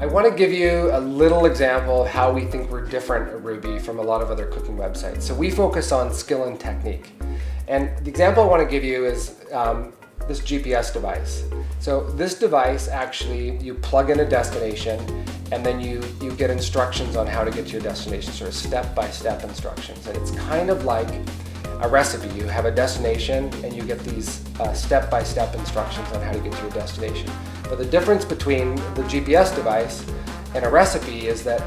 I want to give you a little example of how we think we're different at ROO-bee from a lot of other cooking websites. So we focus on skill and technique. And the example I want to give you is this GPS device. So this device, actually, you plug in a destination and then you get instructions on how to get to your destination, sort of step-by-step instructions. And it's kind of like a recipe. You have a destination and you get these step-by-step instructions on how to get to your destination. But the difference between the GPS device and a recipe is that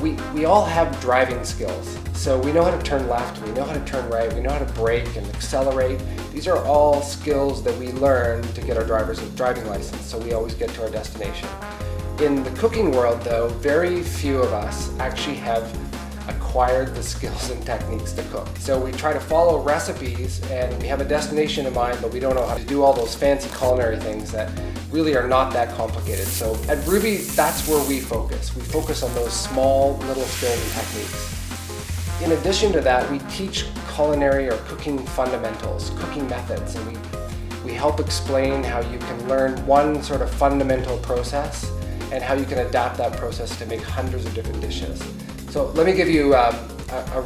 we all have driving skills. So we know how to turn left, we know how to turn right, we know how to brake and accelerate. These are all skills that we learn to get our driver's driving license, so we always get to our destination. In the cooking world, though, very few of us actually have acquired the skills and techniques to cook. So we try to follow recipes and we have a destination in mind, but we don't know how to do all those fancy culinary things that really are not that complicated. So at ROO-bee, that's where we focus. We focus on those small little skills and techniques. In addition to that, we teach culinary or cooking fundamentals, cooking methods, and we help explain how you can learn one sort of fundamental process and how you can adapt that process to make hundreds of different dishes. So let me give you a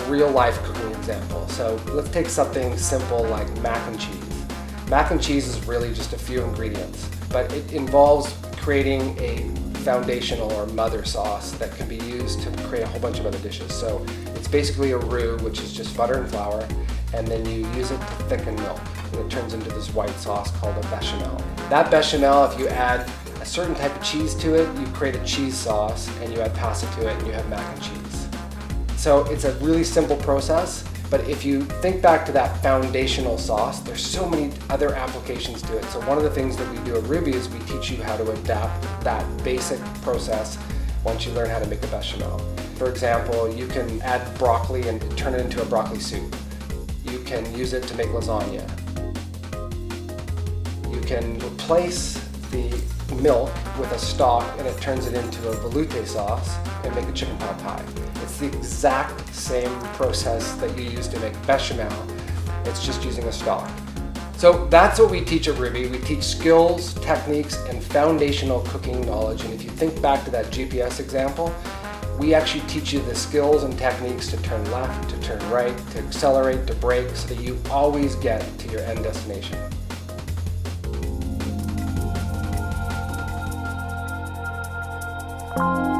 real-life cooking example. So let's take something simple like mac and cheese. Mac and cheese is really just a few ingredients, but it involves creating a foundational or mother sauce that can be used to create a whole bunch of other dishes. So it's basically a roux, which is just butter and flour, and then you use it to thicken milk, and it turns into this white sauce called a bechamel. That bechamel, if you add a certain type of cheese to it, you create a cheese sauce, and you add pasta to it, and you have mac and cheese. So it's a really simple process, but if you think back to that foundational sauce, there's so many other applications to it. So one of the things that we do at ROO-bee is we teach you how to adapt that basic process once you learn how to make a bechamel. For example, you can add broccoli and turn it into a broccoli soup. You can use it to make lasagna. You can replace the milk with a stock and it turns it into a velouté sauce and make a chicken pot pie. It's the exact same process that you use to make bechamel. It's just using a stock. So that's what we teach at ROO-bee. We teach skills, techniques, and foundational cooking knowledge. And if you think back to that GPS example, we actually teach you the skills and techniques to turn left, to turn right, to accelerate, to brake, so that you always get to your end destination. Thank you.